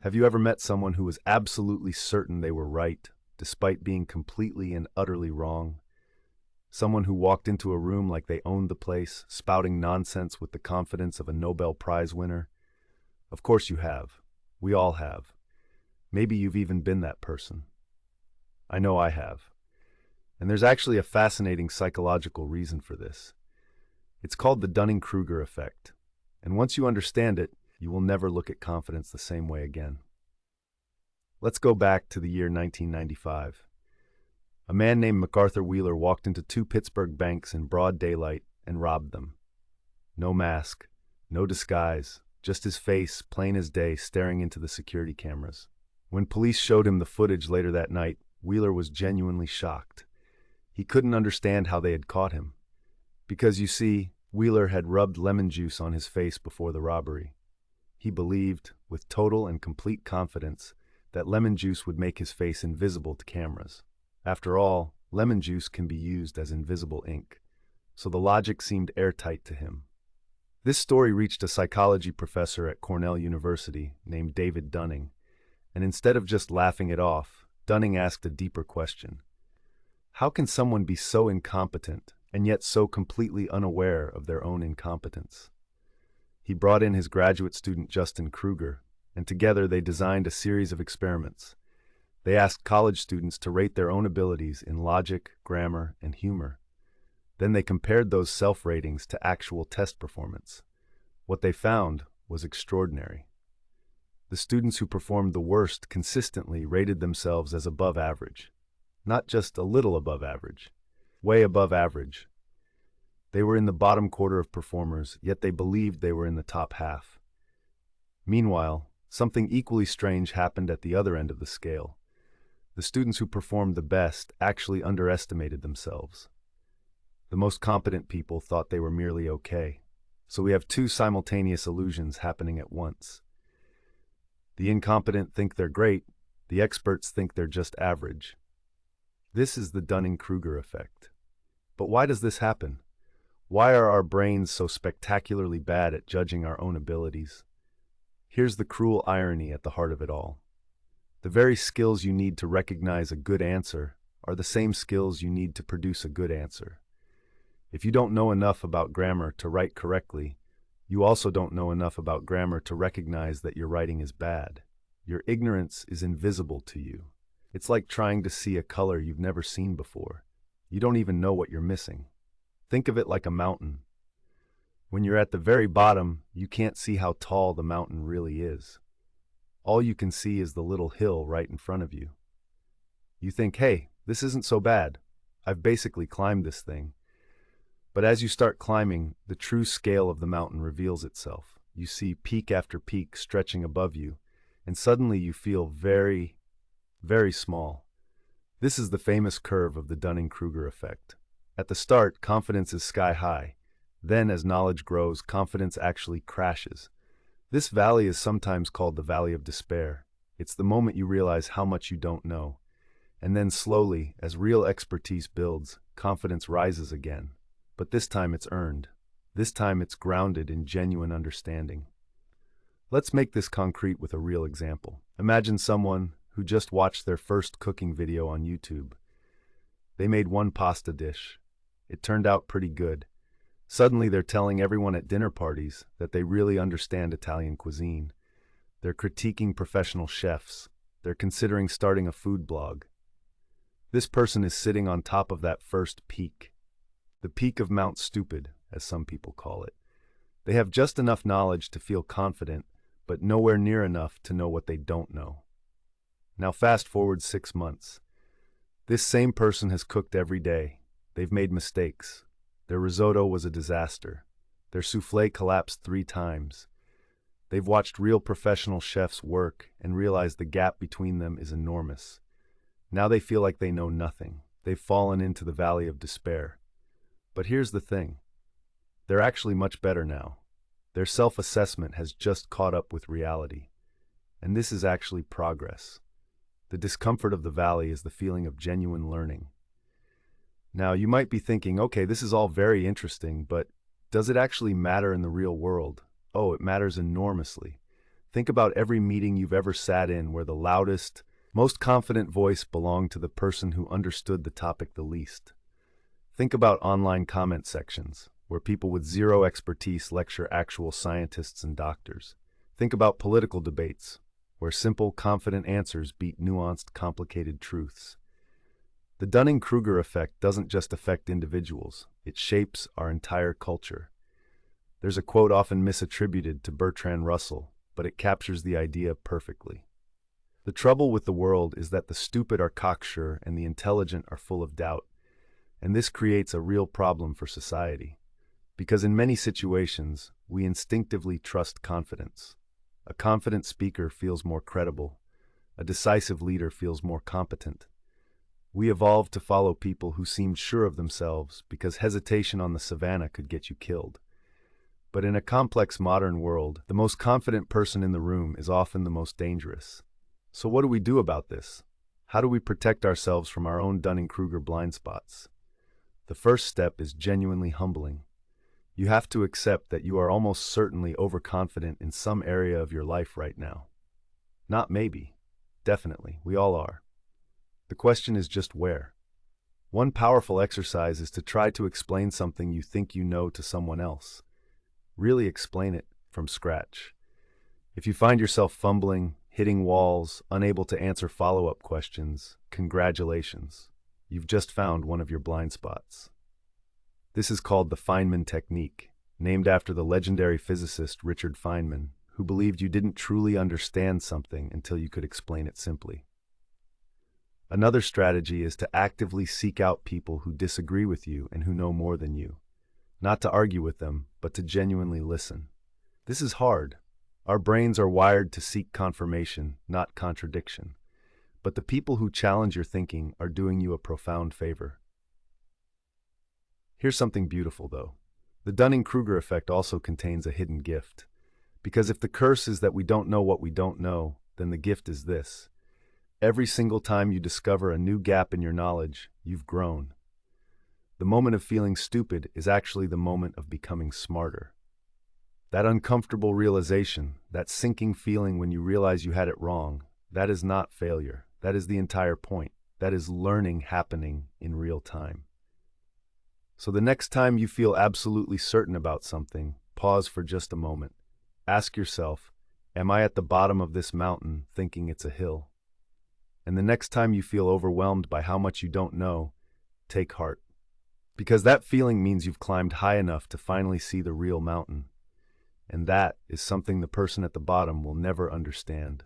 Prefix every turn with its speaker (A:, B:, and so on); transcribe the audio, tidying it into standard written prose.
A: Have you ever met someone who was absolutely certain they were right, despite being completely and utterly wrong? Someone who walked into a room like they owned the place, spouting nonsense with the confidence of a Nobel Prize winner? Of course you have. We all have. Maybe you've even been that person. I know I have. And there's actually a fascinating psychological reason for this. It's called the Dunning-Kruger Effect. And once you understand it, you will never look at confidence the same way again. Let's go back to the year 1995. A man named McArthur Wheeler walked into two Pittsburgh banks in broad daylight and robbed them. No mask, no disguise, just his face, plain as day, staring into the security cameras. When police showed him the footage later that night, Wheeler was genuinely shocked. He couldn't understand how they had caught him. Because, you see, Wheeler had rubbed lemon juice on his face before the robbery. He believed, with total and complete confidence, that lemon juice would make his face invisible to cameras. After all, lemon juice can be used as invisible ink, so the logic seemed airtight to him. This story reached a psychology professor at Cornell University named David Dunning, and instead of just laughing it off, Dunning asked a deeper question. How can someone be so incompetent and yet so completely unaware of their own incompetence? He brought in his graduate student Justin Kruger, and together they designed a series of experiments. They asked college students to rate their own abilities in logic, grammar, and humor. Then they compared those self-ratings to actual test performance. What they found was extraordinary. The students who performed the worst consistently rated themselves as above average. Not just a little above average, way above average. They were in the bottom quarter of performers, yet they believed they were in the top half. Meanwhile, something equally strange happened at the other end of the scale. The students who performed the best actually underestimated themselves. The most competent people thought they were merely okay. So we have two simultaneous illusions happening at once. The incompetent think they're great, the experts think they're just average. This is the Dunning-Kruger effect. But why does this happen? Why are our brains so spectacularly bad at judging our own abilities? Here's the cruel irony at the heart of it all. The very skills you need to recognize a good answer are the same skills you need to produce a good answer. If you don't know enough about grammar to write correctly, you also don't know enough about grammar to recognize that your writing is bad. Your ignorance is invisible to you. It's like trying to see a color you've never seen before. You don't even know what you're missing. Think of it like a mountain. When you're at the very bottom, you can't see how tall the mountain really is. All you can see is the little hill right in front of you. You think, hey, this isn't so bad. I've basically climbed this thing. But as you start climbing, the true scale of the mountain reveals itself. You see peak after peak stretching above you, and suddenly you feel very, very small. This is the famous curve of the Dunning-Kruger effect. At the start, confidence is sky high. Then, as knowledge grows, confidence actually crashes. This valley is sometimes called the Valley of Despair. It's the moment you realize how much you don't know. And then slowly, as real expertise builds, confidence rises again. But this time it's earned. This time it's grounded in genuine understanding. Let's make this concrete with a real example. Imagine someone who just watched their first cooking video on YouTube. They made one pasta dish. It turned out pretty good. Suddenly they're telling everyone at dinner parties that they really understand Italian cuisine. They're critiquing professional chefs. They're considering starting a food blog. This person is sitting on top of that first peak. The peak of Mount Stupid, as some people call it. They have just enough knowledge to feel confident, but nowhere near enough to know what they don't know. Now fast forward 6 months. This same person has cooked every day. They've made mistakes. Their risotto was a disaster. Their soufflé collapsed 3 times. They've watched real professional chefs work and realized the gap between them is enormous. Now they feel like they know nothing. They've fallen into the valley of despair. But here's the thing. They're actually much better now. Their self-assessment has just caught up with reality. And this is actually progress. The discomfort of the valley is the feeling of genuine learning. Now, you might be thinking, okay, this is all very interesting, but does it actually matter in the real world? Oh, it matters enormously. Think about every meeting you've ever sat in where the loudest, most confident voice belonged to the person who understood the topic the least. Think about online comment sections, where people with zero expertise lecture actual scientists and doctors. Think about political debates, where simple, confident answers beat nuanced, complicated truths. The Dunning-Kruger effect doesn't just affect individuals, it shapes our entire culture. There's a quote often misattributed to Bertrand Russell, but it captures the idea perfectly. The trouble with the world is that the stupid are cocksure and the intelligent are full of doubt, and this creates a real problem for society. Because in many situations, we instinctively trust confidence. A confident speaker feels more credible. A decisive leader feels more competent. We evolved to follow people who seemed sure of themselves because hesitation on the savannah could get you killed. But in a complex modern world, the most confident person in the room is often the most dangerous. So what do we do about this? How do we protect ourselves from our own Dunning-Kruger blind spots? The first step is genuinely humbling. You have to accept that you are almost certainly overconfident in some area of your life right now. Not maybe. Definitely. We all are. The question is just where. One powerful exercise is to try to explain something you think you know to someone else. Really explain it from scratch. If you find yourself fumbling, hitting walls, unable to answer follow-up questions, congratulations. You've just found one of your blind spots. This is called the Feynman Technique, named after the legendary physicist Richard Feynman, who believed you didn't truly understand something until you could explain it simply. Another strategy is to actively seek out people who disagree with you and who know more than you. Not to argue with them, but to genuinely listen. This is hard. Our brains are wired to seek confirmation, not contradiction. But the people who challenge your thinking are doing you a profound favor. Here's something beautiful, though. The Dunning-Kruger effect also contains a hidden gift. Because if the curse is that we don't know what we don't know, then the gift is this. Every single time you discover a new gap in your knowledge, you've grown. The moment of feeling stupid is actually the moment of becoming smarter. That uncomfortable realization, that sinking feeling when you realize you had it wrong, that is not failure. That is the entire point. That is learning happening in real time. So the next time you feel absolutely certain about something, pause for just a moment. Ask yourself, am I at the bottom of this mountain thinking it's a hill? And the next time you feel overwhelmed by how much you don't know, take heart. Because that feeling means you've climbed high enough to finally see the real mountain. And that is something the person at the bottom will never understand.